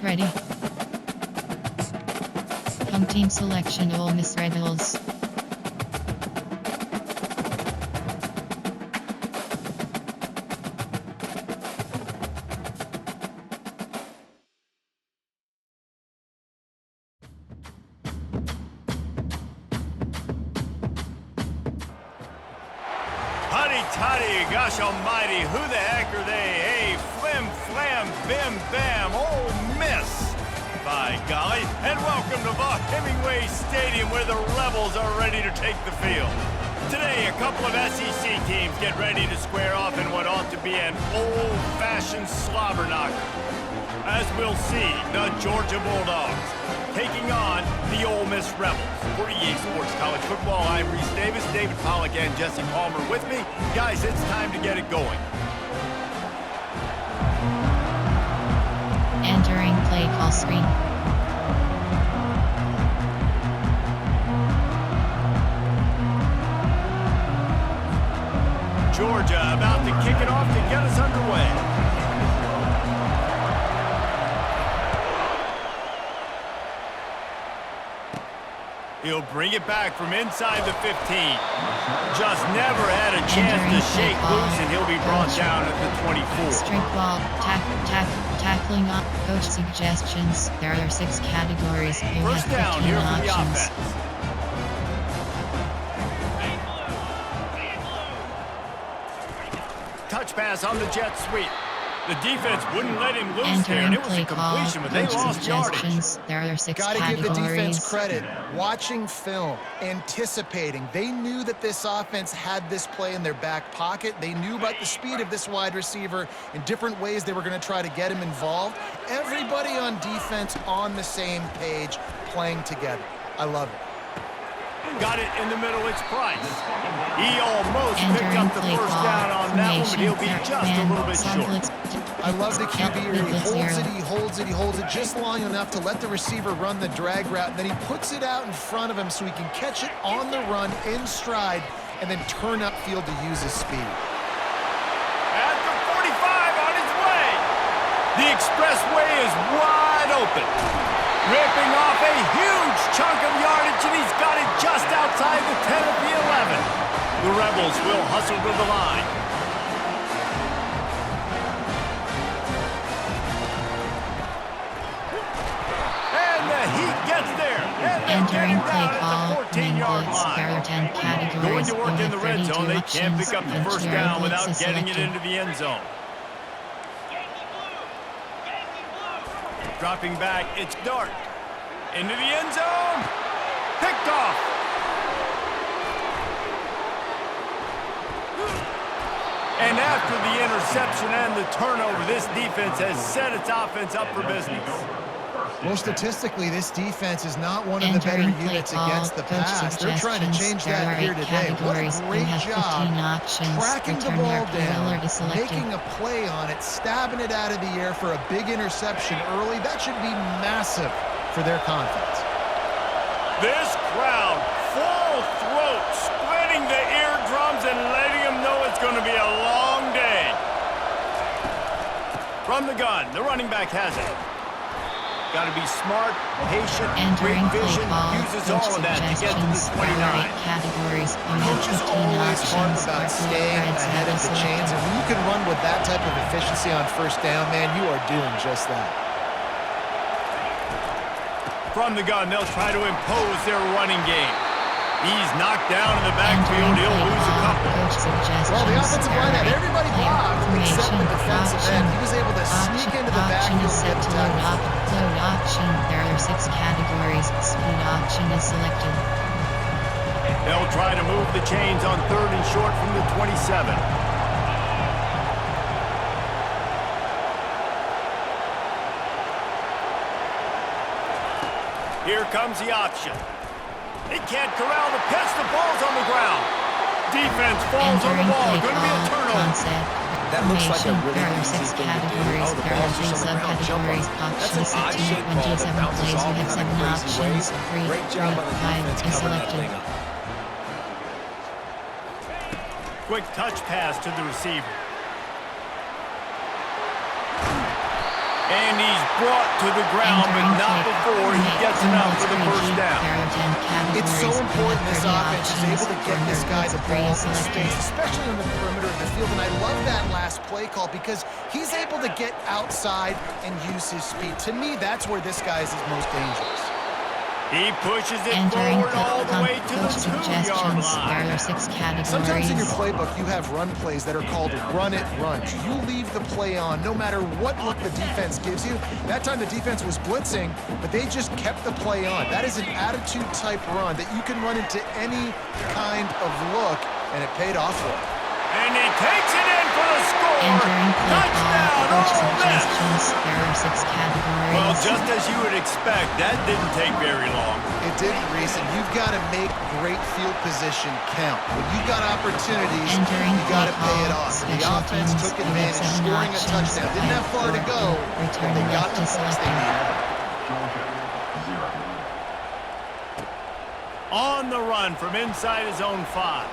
ready. Home team selection Ole Miss Rebels. Huddy-tuddy, gosh almighty, who the heck are they? Hey, flim, flam, bim, bam, Ole Miss. By golly, and welcome to Vaught Hemingway Stadium where the Rebels are ready to take the field. Today, a couple of SEC teams get ready to square off in what ought to be an old-fashioned slobber knocker. As we'll see, the Georgia Bulldogs taking on the Ole Miss Rebels. For EA Sports College Football, I'm Reese Davis, David Pollack, and Jesse Palmer with me. Guys, it's time to get it going. Entering play call screen. Georgia about to kick it off to get us underway. He'll bring it back from inside the 15. Just never had a chance to shake loose, and he'll be brought down at the 24. Straight ball, tackling up, coach suggestions. There are 6 categories. You First have down 15 here for the options. offense. Touch pass on the jet sweep. The defense wouldn't let him loose there, and it was a completion, but they lost yardage. There are 6 Gotta categories. give the defense credit. Watching film, anticipating. They knew that this offense had this play in their back pocket. They knew about the speed of this wide receiver in different ways they were going to try to get him involved. Everybody on defense on the same page, playing together. I love it. Got it in the middle, it's Price. He almost Entering picked up the play first call, down on that one, but he'll be formation, just a little bit short. I love the QB here. He holds it just long enough to let the receiver run the drag route, and then he puts it out in front of him so he can catch it on the run in stride and then turn upfield to use his speed. At the 45 on his way. The expressway is wide open. Ripping off a huge chunk of yardage, and he's got it just outside the 10 of the 11. The Rebels will hustle to the line. And the heat gets there. And Entering play down call, at the 14-yard line. there are 10 Going categories. to work You in the have red 32 zone. They can't pick up the options. first Your down blitz without is getting it selected. into the end zone. Dropping back, it's Dart. Into the end zone. Picked off. And after the interception and the turnover, this defense has set its offense up for business. Well, statistically, this defense is not one of the better Entering play units call, against the coach pass. They're trying to change suggestions. that There here are 8 today. What a categories. You great have 15 job options. tracking the Return ball your down, caller to selected. making a play on it, stabbing it out of the air for a big interception early. That should be massive for their confidence. This crowd, full throat, splitting the eardrums and letting them know it's going to be a long day. From the gun, the running back has it. Got to be smart, patient, Entering great play vision, call, uses coach all of that to get to the suggestions. There 29. are 8 categories. You have Coach is 15 always smart options. about staying ahead of the chains, and when you can run with that type of efficiency on first down, man, you are doing just that. From the gun, they'll try to impose their running game. He's knocked down in the backfield. He'll lose a couple. Well, the offensive line had everybody blocked except the defensive end. He was able to sneak into the backfield and get a tackle. Load option. There are 6 categories. Speed option is selected. They'll try to move the chains on 3rd and short from the 27. Here comes the option. They can't corral the pitch. The ball's on the ground. Defense falls on the ball. Going to be a turnover. That looks like a really easy thing to do. Oh, the ball's just on the ground, jump on it. That's an odd-shaped ball that bounces all kind of crazy ways. Great job by the defense covering that thing up. Quick touch pass to the receiver. And he's brought to the ground, but not before he gets enough for the first down. It's so important this offense is able to get this guy the ball in space, especially on the perimeter of the field. And I love that last play call because he's able to get outside and use his speed. To me, that's where this guy is his most dangerous. He pushes it forward all the way to the 2-yard line. There are 6 categories. Sometimes in your playbook, you have run plays that are called run it, runs. You leave the play on no matter what look the defense gives you. That time the defense was blitzing, but they just kept the play on. That is an attitude-type run that you can run into any kind of look, and it paid off for him. And he takes it in for the score. Touchdown, Ole Miss. There are 6 categories. Well, just as you would expect, that didn't take very long. It didn't, Reese, and you've got to make great field position count. When you've got opportunities, you got to pay it off. The offense took advantage, scoring a touchdown. Didn't have far to go, but they got the points they needed. On the run from inside his own 5.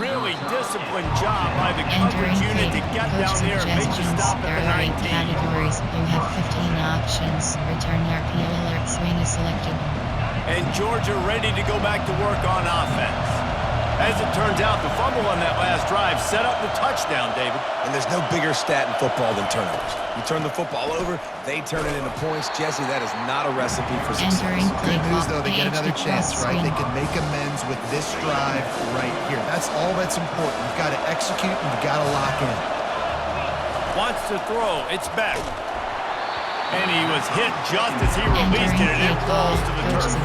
Really disciplined job by the coverage unit to get down there and make the stop at the 19. Categories. You have 15 options. Return RP alert swing is selected. And Georgia ready to go back to work on offense. As it turns out, the fumble on that last drive set up the touchdown, David. And there's no bigger stat in football than turnovers. You turn the football over, they turn it into points. Jesse, that is not a recipe for success. Good news, though, they get another chance, right? They can make amends with this drive right here. That's all that's important. You've got to execute and you've got to lock in. Wants to throw. It's back. And he was hit just as he released it, and it falls to the turf.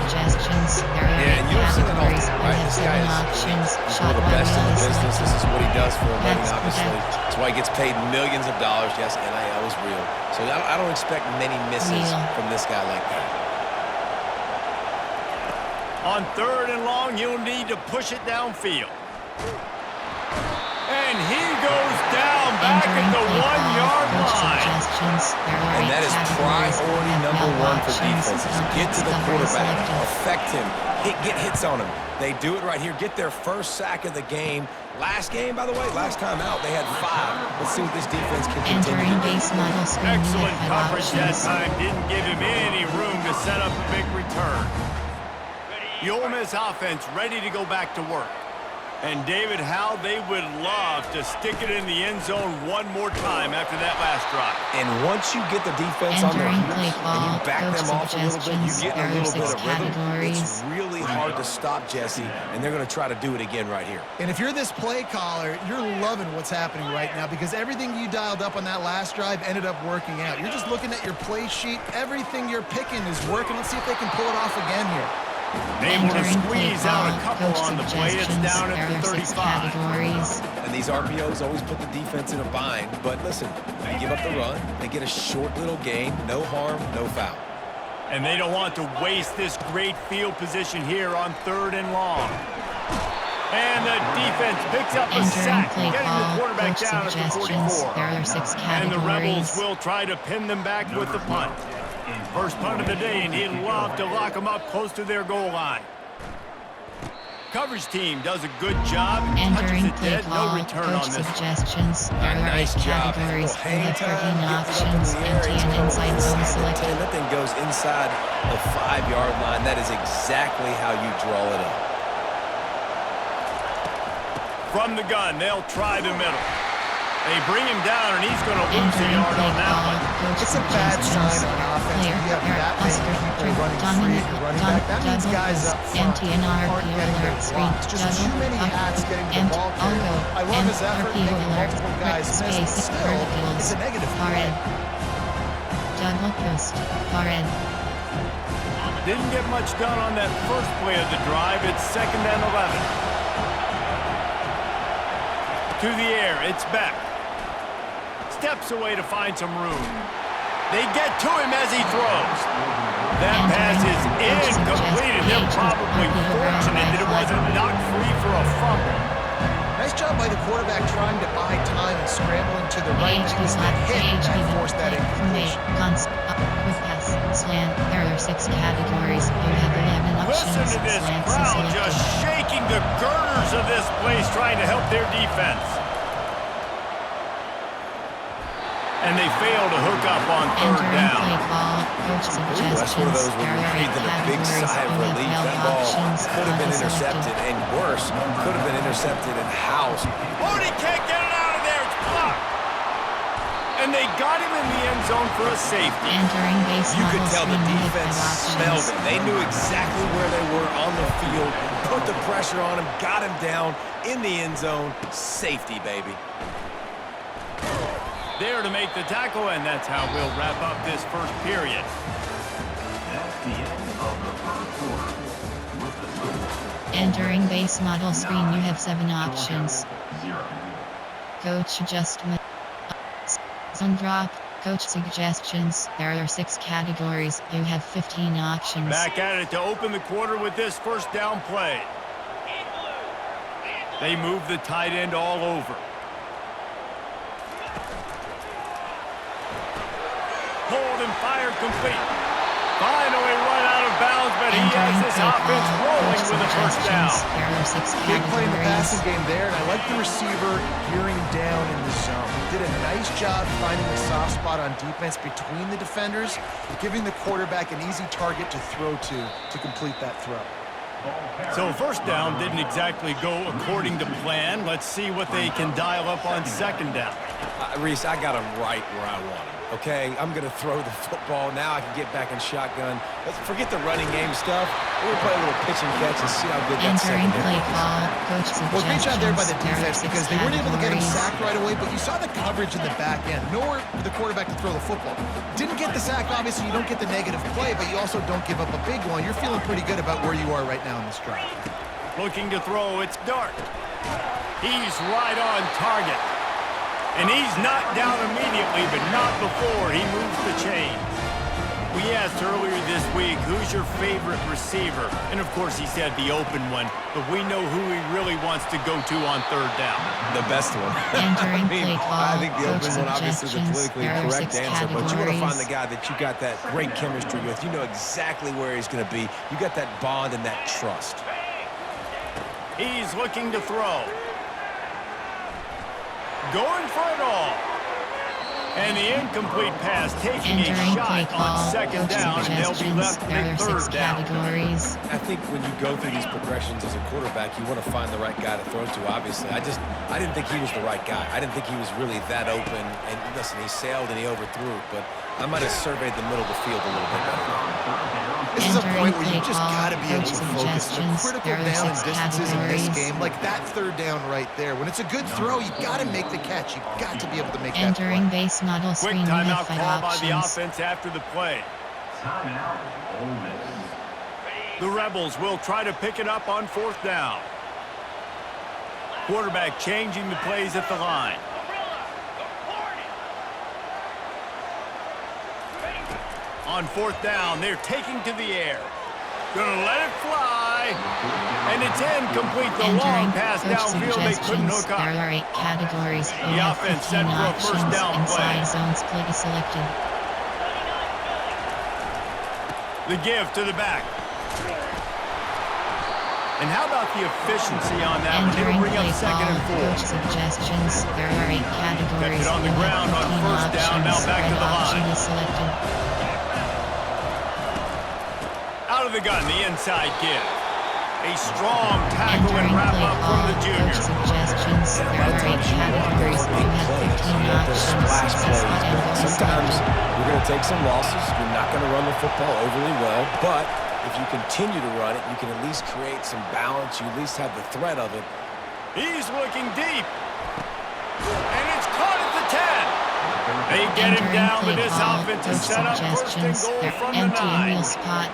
Yeah, and you've seen it all, right? This guy is one of the best in the business. This is what he does for a living, obviously. That's why he gets paid millions of dollars. Yes, NIL is real. So I don't expect many misses from this guy like that. On 3rd and long, you'll need to push it downfield. And he goes down back at the 1-yard line. And that is priority number 1 for defenses. Get to the quarterback, affect him, get hits on him. They do it right here. Get their first sack of the game. Last game, by the way, last time out, they had 5. Let's see what this defense can continue to do. Excellent coverage that time. Didn't give him any room to set up a big return. The Ole Miss offense ready to go back to work. And, David, how they would love to stick it in the end zone one more time after that last drive. And once you get the defense on their heels and you back them off a little bit, you get a little bit of rhythm, it's really hard to stop, Jesse, and they're going to try to do it again right here. And if you're this play caller, you're loving what's happening right now because everything you dialed up on that last drive ended up working out. You're just looking at your play sheet. Everything you're picking is working. Let's see if they can pull it off again here. Able to squeeze out a couple on the play. It's down at the 35. And these RPOs always put the defense in a bind. But listen, they give up the run. They get a short little gain. No harm, no foul. And they don't want to waste this great field position here on 3rd and long. And the defense picks up a sack, getting the quarterback down at the 44. And the Rebels will try to pin them back with the punt. First punt of the day, and he'd love to lock them up close to their goal line. Coverage team does a good job. Touches it dead, no return on this one. Nice job. Hang time, options, inside zone selected. That thing goes inside the 5-yard line. That is exactly how you draw it up. From the gun, they'll try the middle. They bring him down, and he's going to lose a yard on that one. It's a bad sign on offense. You have that many people running free at the running back. That means guys up front aren't getting their block. It's just too many hats getting the ball carried. I love his effort making multiple guys miss, but still, it's a negative. Didn't get much done on that first play of the drive. It's 2nd and 11. To the air, it's back. Steps away to find some room. They get to him as he throws. That pass is incomplete, and they're probably fortunate that it wasn't knocked free for a fumble. Nice job by the quarterback trying to buy time and scrambling to the right because that hit and forced that incompletion. There are 6 categories. You have 11 options. Listen to this crowd just shaking the girders of this place trying to help their defense. And they fail to hook up on third Entering down. play call, coach That's one of those suggestions. where There you are breathe 8 in a big categories. sigh of You have relief. mailed That ball options. could have been Selected. intercepted, and worse, could have been intercepted in house. Oh, he can't get it out of there. It's blocked. And they got him in the end zone for a safety. Entering base You could model tell the screen with defense options. smelled it. They knew exactly where they were on the field, put the pressure on him, got him down in the end zone. Safety, baby. There to make the tackle, and that's how we'll wrap up this first period. Entering base model screen, you have 7 options. Coach adjustment. Zone drop. Coach suggestions. There are 6 categories. You have 15 options. Back at it to open the quarter with this first down play. They move the tight end all over. Hold and fire complete. Finally run out of bounds, but he has this offense rolling with a first down. There are 6 Big play in the passing categories. game there, and I like the receiver gearing down in the zone. Did a nice job finding the soft spot on defense between the defenders, giving the quarterback an easy target to throw to complete that throw. So first down didn't exactly go according to plan. Let's see what they can dial up on second down. Reese, I got him right where I want him. Okay, I'm going to throw the football. Now I can get back in shotgun. Let's forget the running game stuff. We're going to play a little pitch and catch and see how good that Entering secondary play is. call. Coach suggestions. Well, great job there by the There are defense 6 because they weren't able to get him categories. sacked right away, but you saw the coverage in the back end. Nowhere for the quarterback to throw the football. Didn't get the sack, obviously you don't get the negative play, but you also don't give up a big one. You're feeling pretty good about where you are right now in this drive. Looking to throw, it's Dart. He's right on target. And he's knocked down immediately, but not before he moves the chains. We asked earlier this week, who's your favorite receiver? And of course he said the open one, but we know who he really wants to go to on third down. The best one. Entering play I call. think the Coach open one obviously is the suggestions. politically There are correct 6 answer, but you want to find the categories. guy that you got that great chemistry with. You know exactly where he's going to be. You got that bond and that trust. He's looking to throw. Going for it all. And the incomplete pass taking Entering a play shot call. on second Coach down, and they'll be suggestions. left There are with 6 third down. categories. I think when you go through these progressions as a quarterback, you want to find the right guy to throw to, obviously. I didn't think he was the right guy. I didn't think he was really that open. And listen, he sailed and he overthrew, but I might have surveyed the middle of the field a little bit better. This is a Entering point where you play just call. got to be able Coach to focus. The suggestions. critical There are down and 6 distances in this categories. game, like that third down right there. When it's a good throw, you got to make the catch. You've got to be able to make that play. Entering base model Quick screen, you timeout have 5 call by the options. offense after the play. The Rebels will try to pick it up on fourth down. Quarterback changing the plays at the line. On fourth down, they're taking to the air. Gonna let it fly. And it's incomplete. The long Entering pass coach downfield, they couldn't suggestions. hook up. There are 8 categories. You The have offense 15 set for a first options. down play. Inside zone split is selected. The give to the back. And how about the efficiency on that one? It'll Entering bring play up second and call. 4. Coach suggestions. There are 8 categories. Kept it on the You have ground on 15 first down. Now options. back to Red the option line. is selected. Out of the gun, the inside give. A strong tackle and Entering wrap play up call. from the junior. Coach suggestions. Yeah, a There lot of are 8 times you want to categories. throw You big have plays. 15 You want those options. splash Success plays. spot and goal is Sometimes selected. you're going to take some losses. You're not going to run the football overly well, but if you continue to run it, you can at least create some balance. You at least have the threat of it. He's looking deep. And it's caught at the 10. They get him Entering down, play but this call. offense Coach is set up first and suggestions. goal They're from the empty and 9. wheel spot.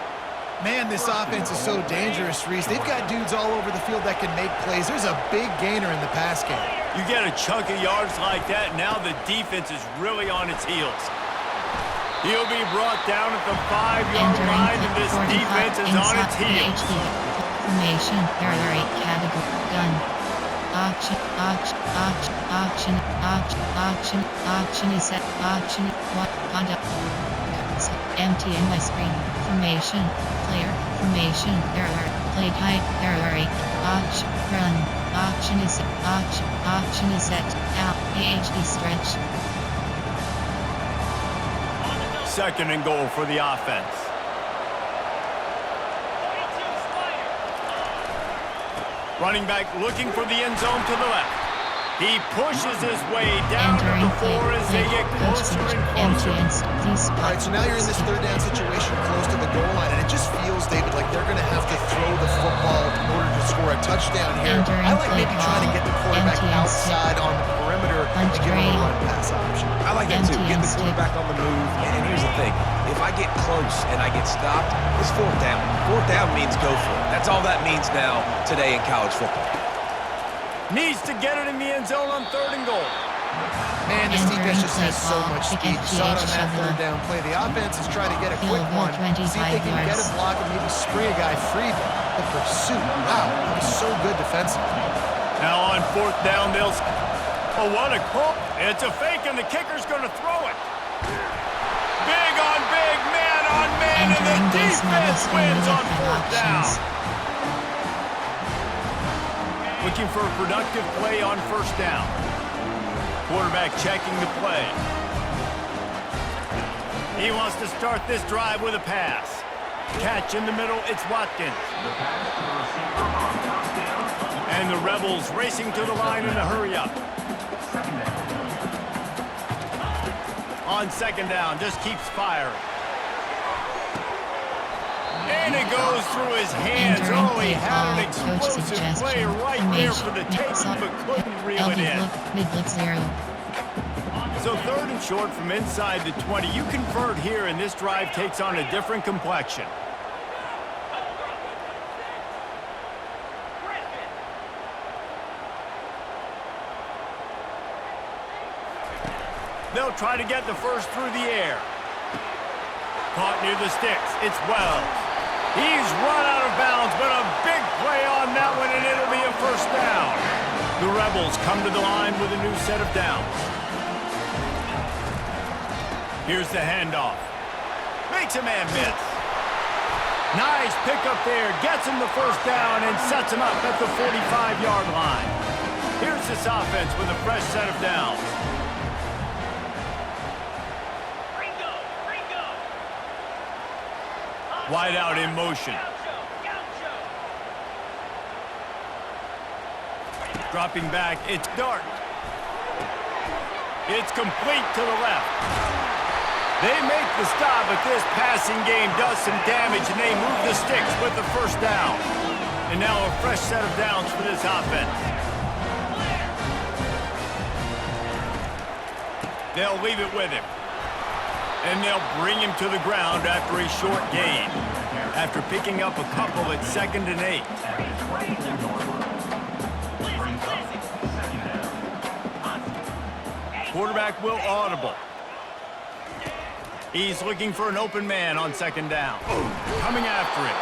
Man, this offense is so dangerous, Reese. They've got dudes all over the field that can make plays. There's a big gainer in the pass game. You get a chunk of yards like that, now the defense is really on its heels. He'll be brought down at the 5-yard Entering line, play and this 45 defense is on its inside heels. PhD. Formation. There are 8 categories. Gun. Option. Option is set. Option. What? Conduct. Empty in my screen. Formation. Player. Formation. There are play type. There are 8. Option. Run. Option is set. Option is set. Out. PhD stretch. 2nd and goal for the offense. Running back looking for the end zone to the left. He pushes his way down to the 4 as they get closer and closer. All right, so now you're in this 3rd down situation close to the goal line, and it just feels, David, like they're going to have to throw the football in order to score a touchdown here. I like maybe trying to get the quarterback outside on the perimeter and give him a run-pass option. I like that too, getting the quarterback on the move. And here's the thing, if I get close and I get stopped, it's 4th down. 4th down means go for it. That's all that means now today in college football. Needs to get it in the end zone on 3rd and goal. Man, this defense just has so much speed. You saw it on that 3rd down play. The offense is trying to get a quick one, see if they can get a block and maybe spray a guy free. But the pursuit, wow, that was so good defensively. Now on 4th down, they'll... Oh, what a call. It's a fake, and the kicker's going to throw it. Big on big, man on man, and the defense wins on 4th down. Looking for a productive play on 1st down. Quarterback checking the play. He wants to start this drive with a pass. Catch in the middle, it's Watkins. And the Rebels racing to the line in a hurry up. On 2nd down, just keeps firing. And it goes through his hands. Oh, he had an explosive play right there for the taking, but couldn't reel it in. So 3rd and short from inside the 20. You convert here, and this drive takes on a different complexion. They'll try to get the first through the air. Caught near the sticks. It's Wells. He's run out of bounds, but a big play on that one, and it'll be a 1st down. The Rebels come to the line with a new set of downs. Here's the handoff. Makes a man miss. Nice pickup there. Gets him the 1st down and sets him up at the 45-yard line. Here's this offense with a fresh set of downs. Wide out in motion. Dropping back, it's Dart. It's complete to the left. They make the stop, but this passing game does some damage, and they move the sticks with the 1st down. And now a fresh set of downs for this offense. They'll leave it with him. And they'll bring him to the ground after a short gain. After picking up a couple at 2nd and 8. Quarterback will audible. He's looking for an open man on 2nd down. Coming after it.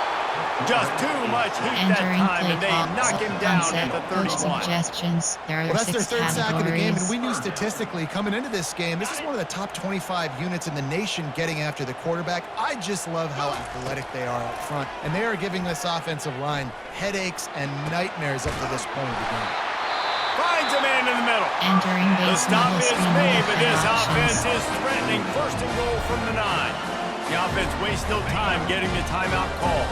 Just too much heat that time, and they knock him down at the 31. Suggestions. There are Well, that's their 6 3rd sack of the game, and categories. we knew statistically coming into this game, this is one of the top 25 units in the nation getting after the quarterback. I just love how athletic they are up front, and they are giving this offensive line headaches and nightmares up to this point of the game. Finds a man in the middle. Entering The base stop model is screen made, with but this offense options. is threatening 1st and goal from the 9. The offense wastes no time getting the timeout call.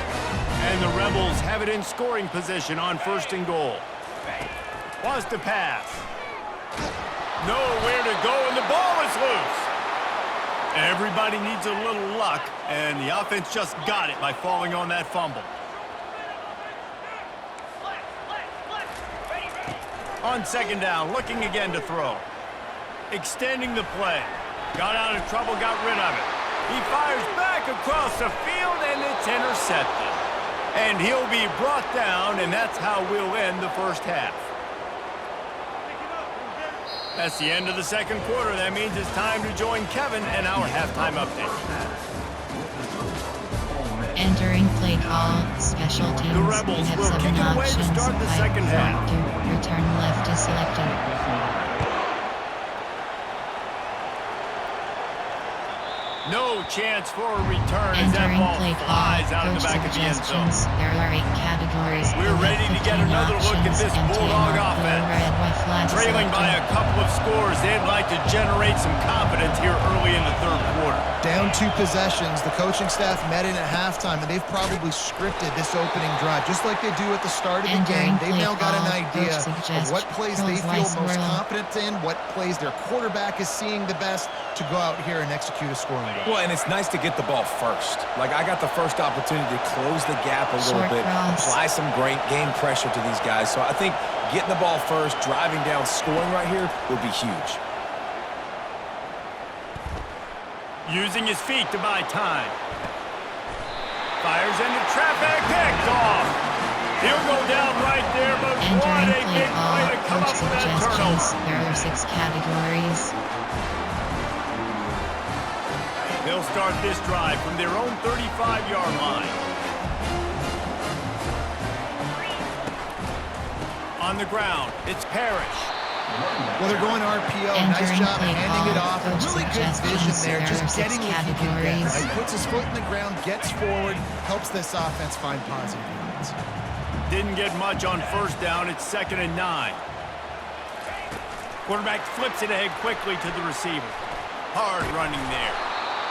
And the Rebels have it in scoring position on 1st and goal. Wants to pass. Nowhere to go, and the ball is loose. Everybody needs a little luck, and the offense just got it by falling on that fumble. On 2nd down, looking again to throw. Extending the play. Got out of trouble, got rid of it. He fires back across the field, and it's intercepted. And he'll be brought down, and that's how we'll end the 1st half. That's the end of the 2nd quarter. That means it's time to join Kevin and our halftime update. Entering play call, special teams. The Rebels you have will 7 kick it away to options. start the Right, 2nd half. front, to return left is selected. No chance for a return as that Entering ball play flies call, out of the coach back of the end zone. suggestions. There are 8 categories. We're ready to get another look at this Bulldog offense. Trailing by a couple of scores, they'd like to generate some confidence confidence here early in the third quarter. Down 2 possessions, the coaching staff met in at halftime, and they've probably scripted this opening drive, just like they do at the start of the game. They've now got an idea of what plays they feel most confident in, what plays their quarterback is seeing the best to go out here and execute a scoring drive. Well, and it's nice to get the ball first. Like, I got the first opportunity to close the gap a little bit, apply some great game pressure to these guys. So I think getting the ball first, driving down, scoring right here would be huge. Using his feet to buy time. Fires into traffic, picked off. He'll go down right there, but what a big play to come up with that turnover. There are 6 categories. They'll start this drive from their own 35-yard line. On the ground, it's Parrish. Well, they're going RPO. Nice job handing it off. Really good vision there, just getting what he can get. Right? He puts his foot in the ground, gets forward, helps this offense find positive yards. Didn't get much on first down. It's 2nd and 9. Quarterback flips it ahead quickly to the receiver. Hard running there.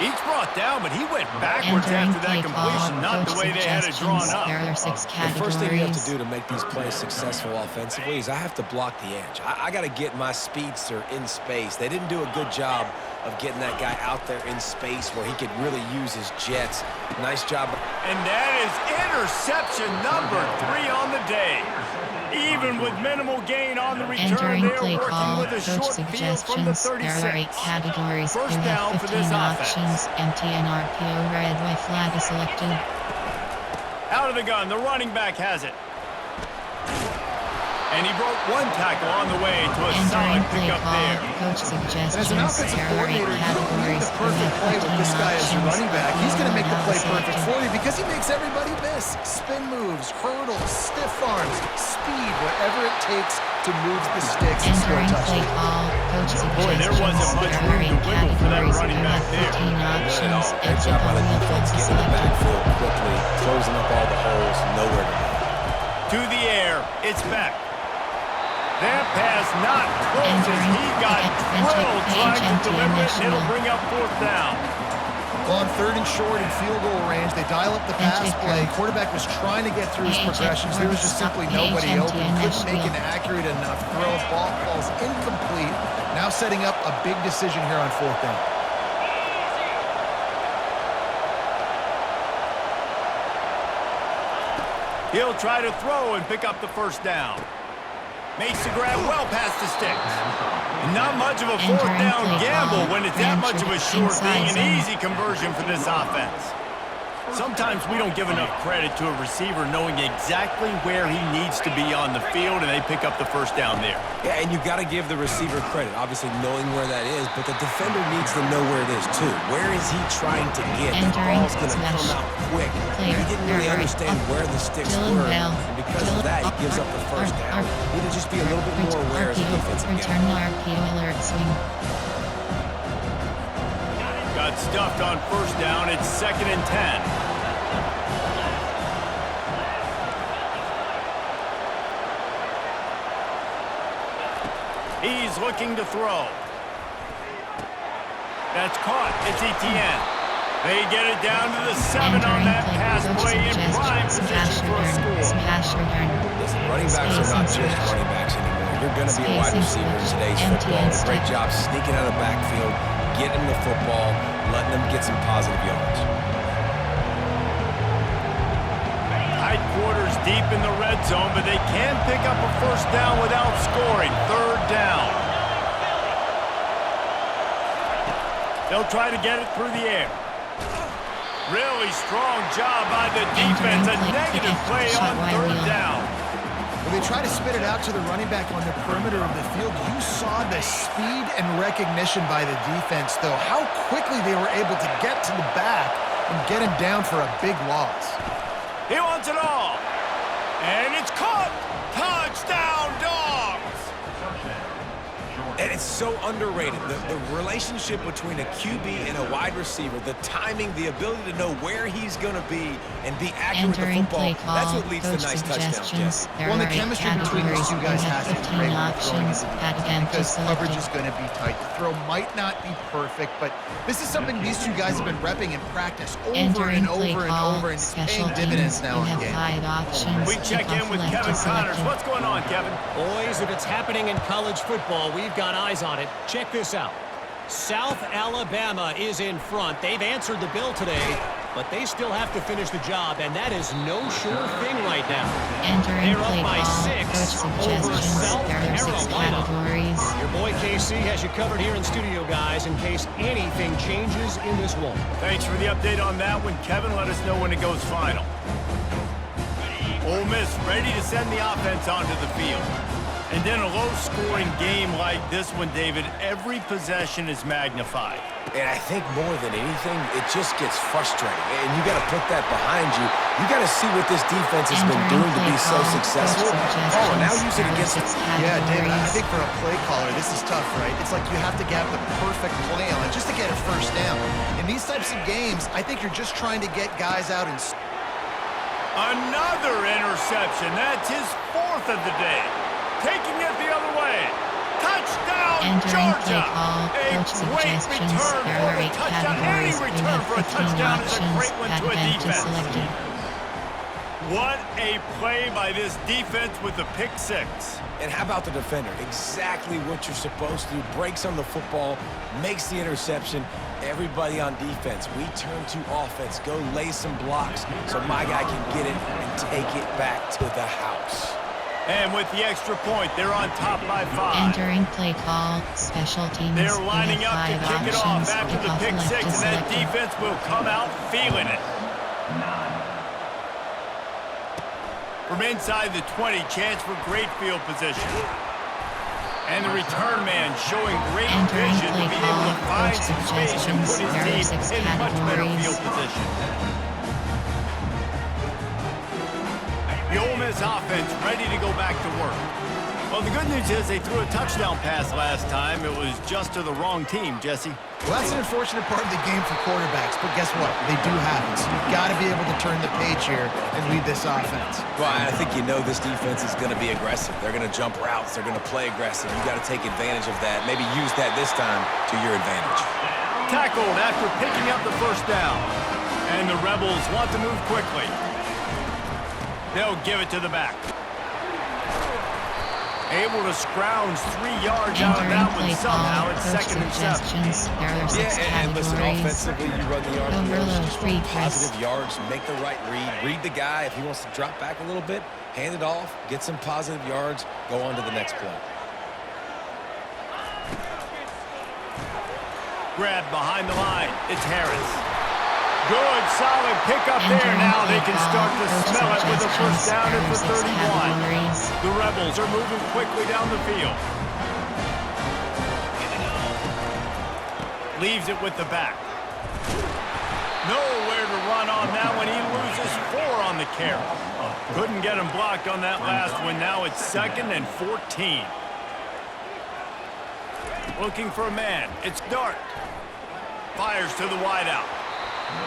Each brought down, but he went backwards after that completion, not the way they had it drawn up. There are 6 categories. The first thing you have to do to make these plays successful offensively is I have to block the edge. I got to get my speedster in space. They didn't do a good job of getting that guy out there in space where he could really use his jets. Nice job. And that is interception number 3 on the day. Even with minimal gain on the return, they're working with a short field from the 36. There are 8 categories. First you down have for 15 this options. Empty and RPO, red, white flag is selected. Out of the gun, the running back has it. And he broke 1 tackle on the way to a solid pickup there. Coach suggestions. As an offensive coordinator, you don't need the perfect play with this guy as your running back. He's going to make the play perfect for you because he makes everybody miss. Spin moves, hurdles, stiff arms, speed, whatever it takes to move the sticks and score a touchdown. Boy, there wasn't much room to wiggle for that running back there. Great job by the defense getting in the backfield quickly, closing up all the holes, nowhere to go. To the air, it's back. That pass not close as he got drilled trying to deliver it, and it'll bring up 4th down. Well, on 3rd and short and field goal range, they dial up the pass play. Quarterback was trying to get through his progressions. There was just simply nobody open. Couldn't make an accurate enough throw. Ball falls incomplete. Now setting up a big decision here on 4th down. He'll try to throw and pick up the 1st down. Makes the grab well past the sticks. Not much of a 4th down gamble when it's that much of a sure thing. An easy conversion for this offense. Sometimes we don't give enough credit to a receiver knowing exactly where he needs to be on the field, and they pick up the 1st down there. Yeah, and you got to give the receiver credit, obviously knowing where that is, but the defender needs to know where it is too. Where is he trying to get? The ball's going to come out quick. He didn't really understand where the sticks were, and because of that, he gives up the 1st down. He needed to just be a little bit more aware as a defensive guy. Return RPO alert swing. Got stuffed on 1st down. It's 2nd and 10. He's looking to throw. That's caught. It's Etienne. They get it down to the 7 on that pass play in prime position for a score. Listen, running backs are not just running backs anymore. You're going to be a wide receiver in today's football. Great job sneaking out of the backfield, getting the football, letting them get some positive yards. Tight quarters deep in the red zone, but they can pick up a 1st down without scoring. 3rd down. They'll try to get it through the air. Really strong job by the defense. A negative play on 3rd down. When they try to spit it out to the running back on the perimeter of the field, you saw the speed and recognition by the defense, though. How quickly they were able to get to the back and get him down for a big loss. He wants it all. And it's caught. Touchdown, Dogs. And It's so underrated. The relationship between a QB and a wide receiver, the timing, the ability to know where he's going to be and be accurate with the Entering football, play call, that's what leads to coach nice touchdowns, suggestions. Jesse. There Well, are the 8 chemistry between these categories. two You guys have has to be 15 great. options. Add again to Because coverage selected. is going to be tight. The throw might not be perfect, but this is something these two guys have been repping in practice over Entering and play over and call, over, and it's special paying dividends teams. now You in have game. 5 options. We check Kick in off with left Kevin to Connors. selected. What's going on, Kevin? Boys, if it's happening in college football, we've got eyes on it. Check this out. South Alabama is in front. They've answered the bell today, but they still have to finish the job, and that is no sure thing right now. Entering They're play up by call, 6 coach over suggestions. South There are 6 Carolina. categories. Your boy KC has you covered here in studio, guys, in case anything changes in this one. Thanks for the update on that one, Kevin. Let us know when it goes final. Ole Miss ready to send the offense onto the field. And then a low-scoring game like this one, David, every possession is magnified. And I think more than anything, it just gets frustrating. And you got to put that behind you. You got to see what this defense has been doing to be so successful. Oh, and now use it against them. Yeah, David, I think for a play caller, this is tough, right? It's like you have to get the perfect play on it just to get a first down. In these types of games, I think you're just trying to get guys out and... Another interception. That's his 4th of the day. Taking it the other way. Touchdown, Entering play Georgia. call, A coach great suggestions. return There for are the 8 touchdown. categories. Any You return have for a 15 touchdown is a options. great one Add to a again to defense. selected. What a play by this defense with the pick 6. And how about the defender? Exactly what you're supposed to do. Breaks on the football, makes the interception. Everybody on defense, we turn to offense. Go lay some blocks so my guy can get it and take it back to the house. And with the extra point, they're on top by 5. Entering play call, special teams. They're You lining up have to 5 kick it off options. after Kick the off pick left 6, to and that selected. defense will come out feeling it. From inside the 20, chance for great field position. And the return man showing great Entering vision to play be able call, to find coach some space and put his suggestions. There are team 6 in much better categories. field position. The Ole Miss offense ready to go back to work. Well, the good news is they threw a touchdown pass last time. It was just to the wrong team, Jesse. Well, that's an unfortunate part of the game for quarterbacks, but guess what? They do have it, so you've got to be able to turn the page here and lead this offense. Well, I think you know this defense is going to be aggressive. They're going to jump routes. They're going to play aggressive. You got to take advantage of that. Maybe use that this time to your advantage. Tackled after picking up the first down. And the Rebels want to move quickly. They'll give it to the back. Able to scrounge 3 yards out of Entering that one play somehow. call, It's coach 2nd and 7. suggestions. There are 6 Yeah, and listen, categories. offensively, you run the yard. Overload, Just free positive press. yards, make the right read the guy. If he wants to drop back a little bit, hand it off, get some positive yards, go on to the next play. Grab behind the line. It's Harris. Good, solid pickup there. Entering Now they play can call, start to coach smell it with a first suggestions. down There at are the 6 31. categories. The Rebels are moving quickly down the field. Leaves it with the back. Nowhere to run on that one. He loses 4 on the carry. Couldn't get him blocked on that last one. Now it's 2nd and 14. Looking for a man. It's Dart. Fires to the wideout.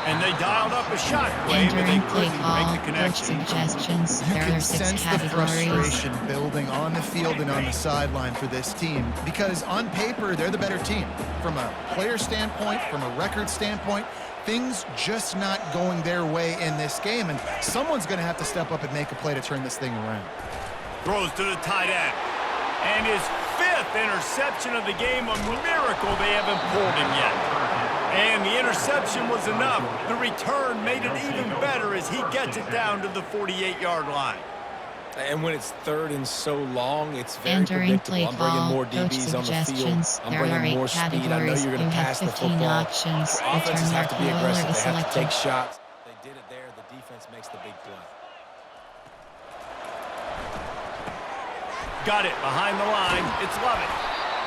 And they dialed up a shot play, but they Entering play couldn't call, make the coach connection. suggestions. You There can are 6 sense the categories. frustration building on the field and on the sideline for this team because on paper, they're the better team. From a player standpoint, from a record standpoint, things just not going their way in this game, and someone's going to have to step up and make a play to turn this thing around. Throws to the tight end. And his 5th interception of the game, a miracle they haven't pulled him yet. And the interception was enough. The return made it even better as he gets it down to the 48-yard line. And when it's 3rd and so long, it's very Entering predictable. play I'm bringing call, more coach DBs on the field. suggestions. I'm There are bringing 8 more speed. I know categories. you're going You to have pass the 15 football. options. Your offenses Return have to be mark aggressive. lower They have to selected. take shots. They did it there. The defense makes the big play. Got it behind the line. It's Lovett.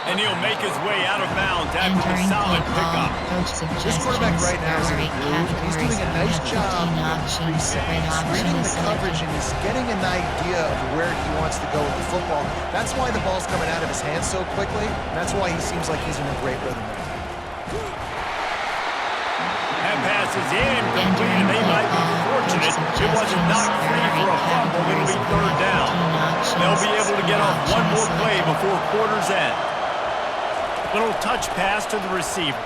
And he'll make his way out of bounds after the Entering solid play pickup. call, coach This quarterback suggestions. right now is in a groove. He's doing a nice job 15 options. Red option reading is the coverage, selected. and he's getting an idea of where he wants to go with the football. That's why the ball's coming out of his hands so quickly, and that's why he seems like he's in a great rhythm right now. That pass is incomplete, and they might be fortunate it wasn't knocked free for a fumble. It'll be third down. They'll be able to get off one more play before quarter's end. Little touch pass to the receiver.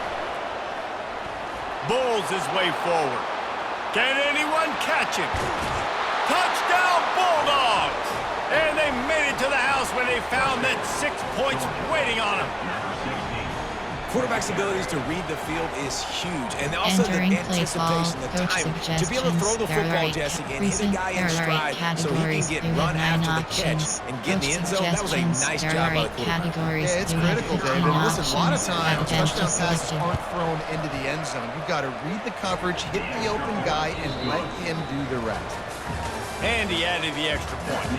Bulls his way forward. Can anyone catch him? Touchdown Bulldogs! And they made it to the house when they found that 6 points waiting on them. Quarterback's abilities to read the field is huge, and also the Entering play anticipation, call, the coach time to be able to throw the suggestions. There football, are Jesse, and hit a recent guy in stride so he categories. can get You run have 9 after the catch options. and get in the end zone. That was a nice There job are by the 8 quarterback. categories. Yeah, it's You have critical, 15 David. Listen, a lot of options. times Bench touchdown is passes selected. aren't thrown into the end zone. You've got to read the coverage, hit the open guy, and let him do the rest. And he added the extra point.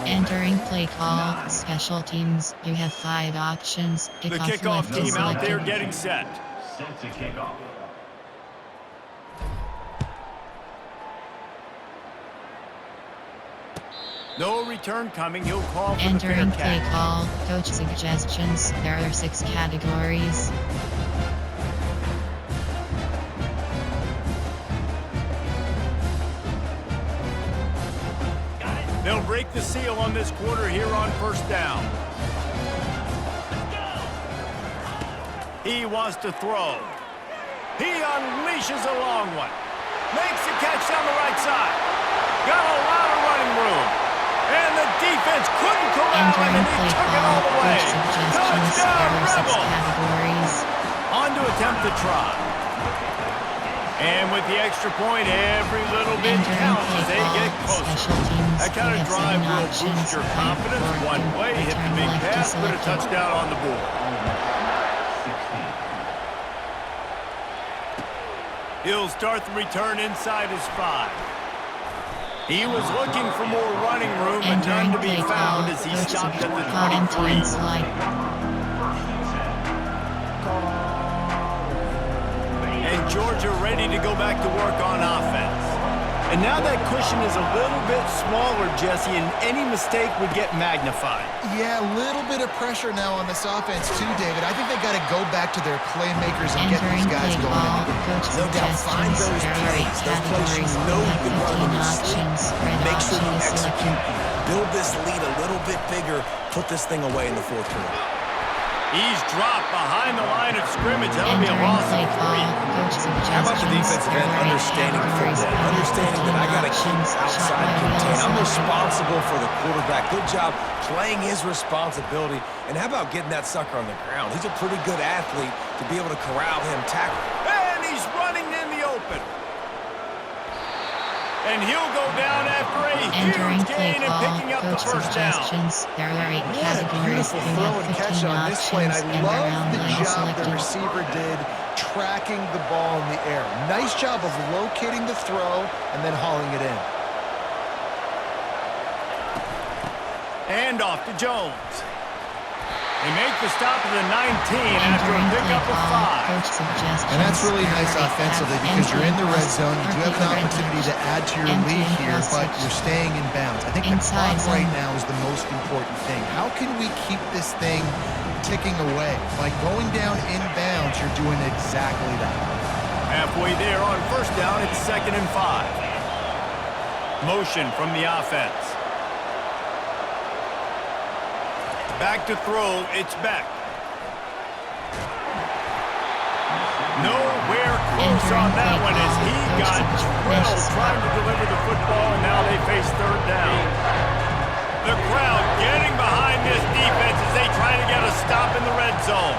Entering play call, special teams. You have 5 options. The kickoff left is team out there selected. getting set. Set to kick off. No return coming. He'll call for the fair Entering play catch. call, coach suggestions. There are 6 categories. They'll break the seal on this quarter here on first down. He wants to throw. He unleashes a long one. Makes the catch down the right side. Got a lot of running room. And the defense couldn't corral him, Entering and he play took it call, all the way. coach suggestions. There Touchdown, are 6 Rebels! categories. On to attempt the try. And with the extra point, every little bit Entering counts as play they call, get closer. special teams. That kind You of have drive 7 will options. boost your Point confidence. forward, One play, hit the return big left is pass, put a selected. touchdown on the board. 16. He'll start the return inside his 5. He was looking for more running room, but none Entering to be play found call, as he coach stopped at the suggestions. 23. Time slide. And Georgia ready to go back to work on offense. And now that cushion is a little bit smaller, Jesse, and any mistake would get magnified. Yeah, a little bit of pressure now on this offense too, David. I think they got to go back to their playmakers and get these Entering guys play going. call, coach No doubt, find suggestions. those There are 8 plays, those plays you categories. know You you can have run when 15 you sleep. options. Red Make sure option you is execute. selected. Build this lead a little bit bigger. Put this thing away in the fourth quarter. He's dropped behind the line of scrimmage. That'll be a Entering loss play of call, 3. coach suggestions. How about the defensive end There are 8 understanding the categories. football, You have understanding that I got to 15 keep options. outside Shot by contain. wheel I'm selected. responsible for the quarterback. Good job playing his responsibility. And how about getting that sucker on the ground? He's a pretty good athlete to be able to corral him, tackle him. And he's running in the open. And he'll go down after a Entering huge play gain and call, picking up the coach first down. suggestions. There are 8 What a categories. beautiful You throw have and catch 15 on this play, and options. I And love around the line is job the selected. receiver did tracking the ball in the air. Nice job of locating the throw and then hauling it in. And off to Jones. They make the stop at the 19 after a Entering play pickup of call, 5. coach suggestions. And that's really There nice are 8 offensively categories. because you're in the red Entering zone. You do have an cross, opportunity to add to your entering lead here, cross but section. you're staying in bounds. I think the Inside clock right zone. now is the most important thing. How can we keep this thing ticking away? By going down in bounds, you're doing exactly that. Halfway there on first down, it's 2nd and 5. Motion from the offense. Back to throw, it's Beck. Nowhere close on that one as he got drilled trying to deliver the football, and now they face third down. The crowd getting behind this defense as they try to get a stop in the red zone.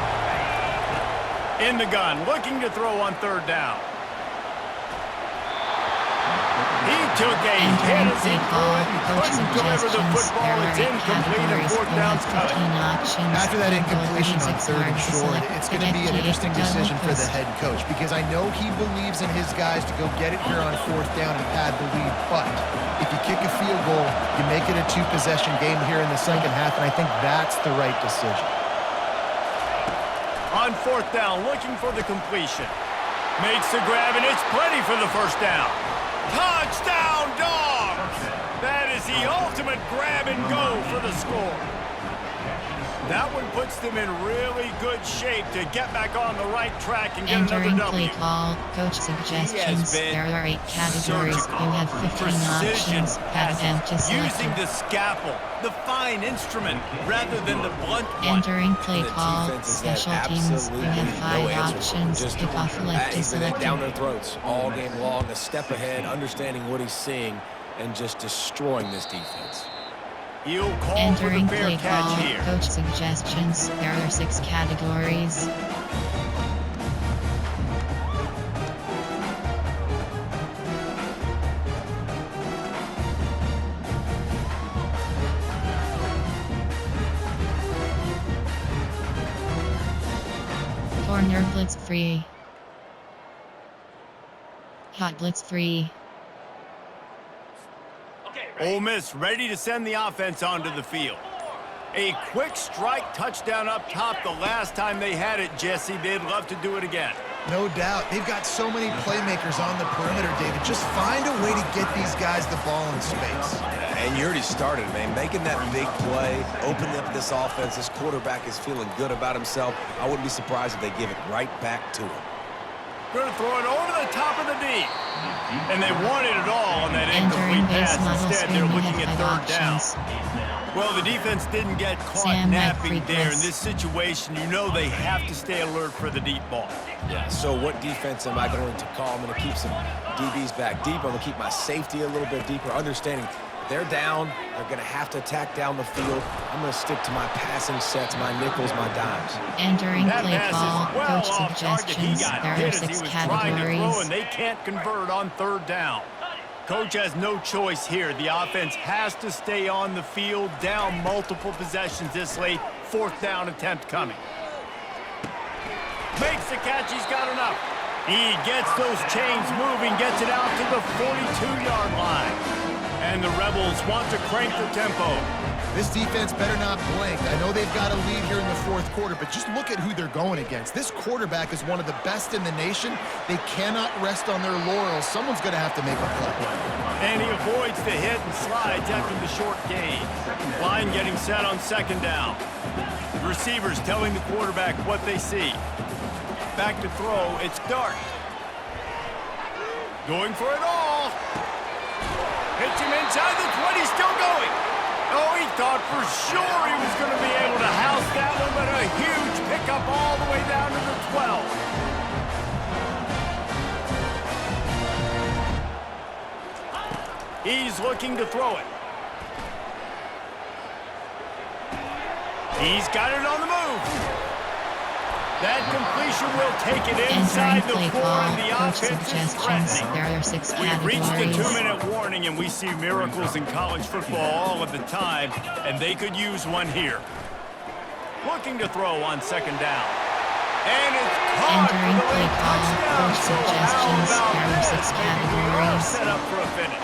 In the gun, looking to throw on third down. He took a hit as he threw it and couldn't deliver the football. It's incomplete and fourth down's coming. After that incompletion on 3rd and short, it's going to be an interesting decision for the head coach because I know he believes in his guys to go get it here on 4th down and pad the lead, but if you kick a field goal, you make it a 2-possession game here in the second half, and I think that's the right decision. On 4th down, looking for the completion. Makes the grab, and it's plenty for the first down. Touchdown, Dogs! That is the ultimate grab and go for the score. That one puts them in really good shape to get back on the right track and get another W. Play call, coach suggestions. There are 8 categories. You have 15 options. Add them to select. Using the scalpel, the fine instrument, rather than the blunt one. Entering play call, special teams. You have 5 options. Pick off left to select. Down their throats all game long, a step ahead, understanding what he's seeing, and just destroying this defense. He'll call Entering for the fair play catch call, here. coach suggestions. There are 6 categories. Corner blitz free. Hot blitz free. Ole Miss ready to send the offense onto the field. A quick strike touchdown up top the last time they had it, Jesse. They'd love to do it again. No doubt. They've got so many playmakers on the perimeter, David. Just find a way to get these guys the ball in space. And you already started, man. Making that big play, opening up this offense. This quarterback is feeling good about himself. I wouldn't be surprised if they give it right back to him. Going to throw it over the top of the D. And they wanted it all on that incomplete pass. Instead, they're looking at 3rd down. Well, the defense didn't get caught napping there. In this situation, you know they have to stay alert for the deep ball. Yeah, so what defense am I going to call? I'm going to keep some DBs back deep. I'm going to keep my safety a little bit deeper, understanding they're down. They're going to have to attack down the field. I'm going to stick to my passing sets, my nickels, my dimes. Entering play call, well coach suggestions. There are 6 categories. And they can't convert on 3rd down. Coach has no choice here. The offense has to stay on the field, down multiple possessions this late. 4th down attempt coming. Makes the catch. He's got enough. He gets those chains moving, gets it out to the 42-yard line. And the Rebels want to crank the tempo. This defense better not blink. I know they've got a lead here in the 4th quarter, but just look at who they're going against. This quarterback is one of the best in the nation. They cannot rest on their laurels. Someone's going to have to make a play. And he avoids the hit and slides after the short gain. Line getting set on 2nd down. The receivers telling the quarterback what they see. Back to throw, it's Dart. Going for it all. Hits him inside the 20, still going. Oh, he thought for sure he was going to be able to house that one, but a huge pickup all the way down to the 12. He's looking to throw it. He's got it on the move. That completion will take it inside the 4, and the offense is threatening. There are 6 We've categories. reached the 2-minute warning, and we see miracles in college football all of the time, and they could use one here. Looking to throw on 2nd down. And it's caught for the late touchdown. So how about that? Well set up for a finish.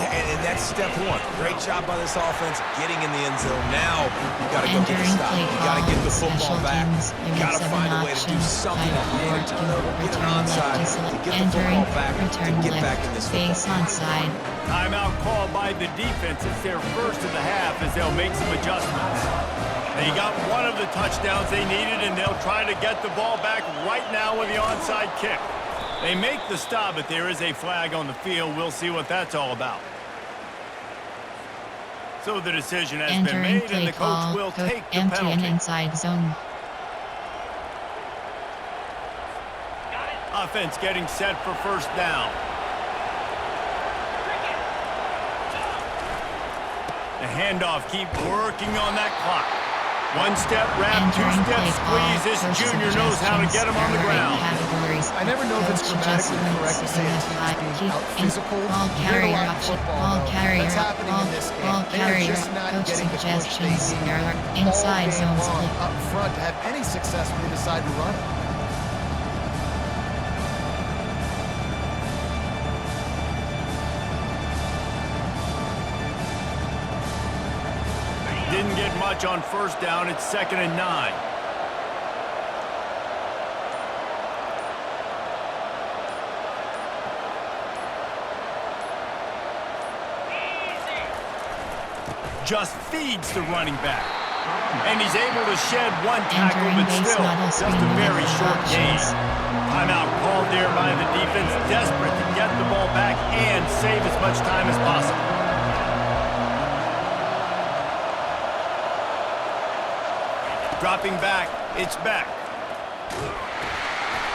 And that's step 1. Great job by this offense getting in the end zone. Now you got to go get the stop. You got to get the football back. You got to find a way to do something to create a turnover, get an onside, to get the football back, to get back in this football. Base onside. Timeout called by the defense. It's their first of the half as they'll make some adjustments. They got one of the touchdowns they needed, and they'll try to get the ball back right now with the onside kick. They make the stop, but there is a flag on the field. We'll see what that's all about. So the decision has been made, and the coach will take the penalty. Empty and inside zone. Offense getting set for 1st down. The handoff, keep working on that clock. One-step wrap, two-step squeeze. This junior knows how to get him on the ground. I never know if it's grammatically correct to say a team's being out-physical. Ball carrier option, ball carrier, That's happening in this game. ball They are carrier, just not coach getting the push they suggestions, need there are all inside game zones. long up front to have any success when they decide to run it. Didn't get much on first down. It's 2nd and 9. Just feeds the running back. And he's able to shed one tackle, but still just a very short gain. Timeout called there by the defense, desperate to get the ball back and save as much time as possible. Dropping back, it's back.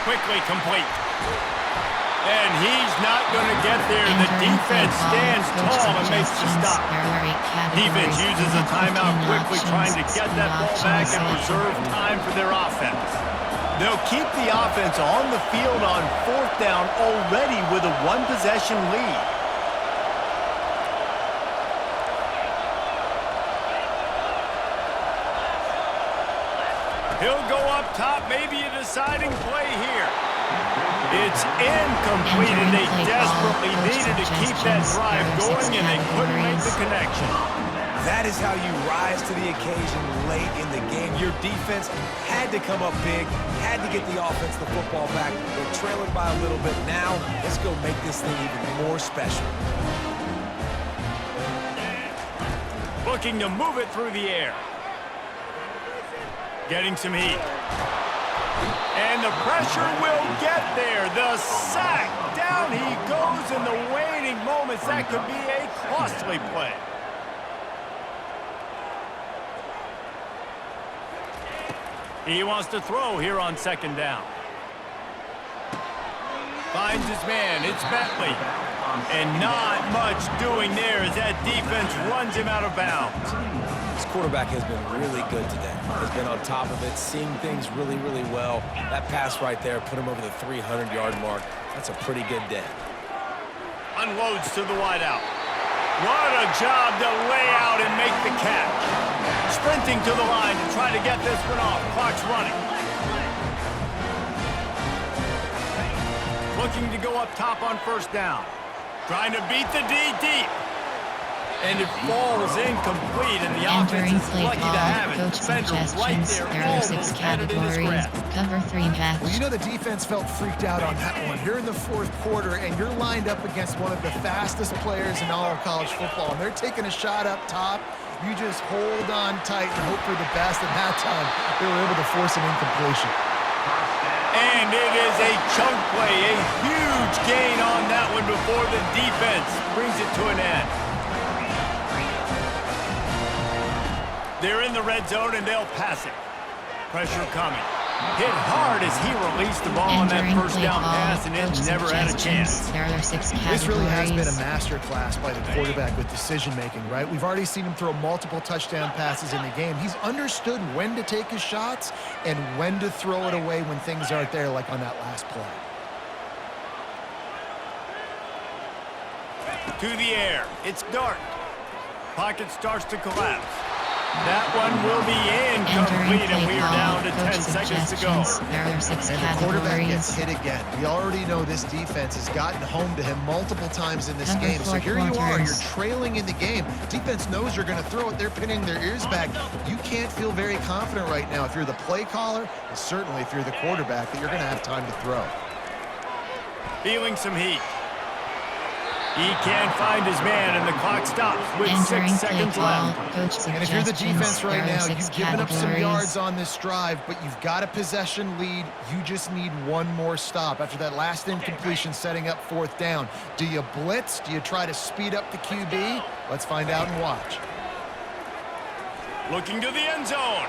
Quickly complete. And he's not going to get there. The defense stands tall and makes the stop. Defense uses a timeout quickly, trying to get that ball back and preserve time for their offense. They'll keep the offense on the field on 4th down already with a one-possession lead. He'll go up top, maybe a deciding play here. It's incomplete, and they desperately needed to keep that drive going, and they couldn't make the connection. That is how you rise to the occasion late in the game. Your defense had to come up big, had to get the offense the football back. They're trailing by a little bit now. Let's go make this thing even more special. Looking to move it through the air. Getting some heat. And the pressure will get there. The sack. Down he goes in the waning moments. That could be a costly play. He wants to throw here on 2nd down. Finds his man. It's Bentley. And not much doing there as that defense runs him out of bounds. This quarterback has been really good today. Has been on top of it, seeing things really, really well. That pass right there put him over the 300-yard mark. That's a pretty good day. Unloads to the wideout. What a job to lay out and make the catch. Sprinting to the line to try to get this one off. Clock's running. Looking to go up top on 1st down. Trying to beat the D deep. And it falls incomplete, and the offense is lucky to have it. Defender right there, there are 6 categories. Cover 3 match. Well, you know the defense felt freaked out on that one. You're in the 4th quarter, and you're lined up against one of the fastest players in all of college football, and they're taking a shot up top. You just hold on tight and hope for the best, and that time they were able to force an incompletion. And it is a chunk play, a huge gain on that one before the defense brings it to an end. They're in the red zone, and they'll pass it. Pressure coming. Hit hard as he released the ball on that 1st down pass, and it never had a chance. There are 6 categories. This really has been a masterclass by the quarterback with decision-making, right? We've already seen him throw multiple touchdown passes in the game. He's understood when to take his shots and when to throw it away when things aren't there, like on that last play. To the air. It's dark. Pocket starts to collapse. That one will be incomplete, and we are down to 10 seconds to go. There are 6 And the quarterback gets categories. hit again. We already know this defense has gotten home to him multiple times in this Number game. So 4 here you are, you're quarters. trailing in the game. Defense knows you're going to throw it. They're pinning their ears back. You can't feel very confident right now if you're the play caller, and certainly if you're the quarterback, that you're going to have time to throw. Feeling some heat. He can't find his man, and the clock stops with Entering 6 play seconds call. left. Coach And if you're the defense suggestions. right There are now, 6 you've given up some categories. yards on this drive, but you've got a possession lead. You just need one more stop. After that last incompletion setting up 4th down, do you blitz? Do you try to speed up the QB? Let's find out and watch. Looking to the end zone.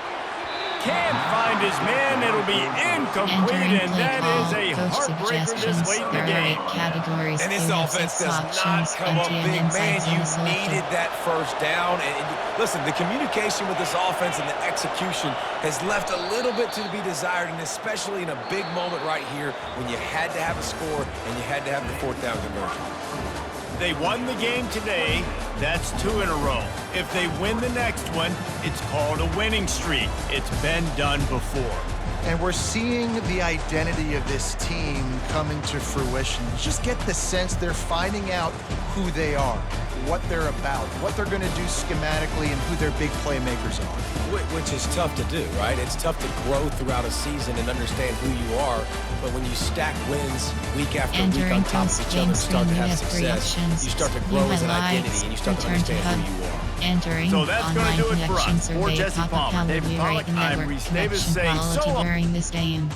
can't find his man. It'll be incomplete, Entering and play that call, is a coach heartbreaker this suggestions. late in There the are game. 8 categories. And this You have offense 6 does not options. come up Empty and big. inside Man, you zone selected. needed that first down. And listen, the communication with this offense and the execution has left a little bit to be desired, and especially in a big moment right here when you had to have a score and you had to have the 4th down conversion. They won the game today. That's 2 in a row. If they win the next one, it's called a winning streak. It's been done before. And we're seeing the identity of this team coming to fruition. You just get the sense they're finding out who they are, what they're about, what they're going to do schematically, and who their big playmakers are. Which is tough to do, right? It's tough to grow throughout a season and understand who you are. But when you stack wins week after week on top of each other and start to have success, you start to grow as an identity and you start to understand who you are. Entering So that's going online to do it for connection us. For survey. Jesse Pop-up Palmer, calendar David view Pollack, rating I'm network Reese Davis connection saying so quality long. during this game.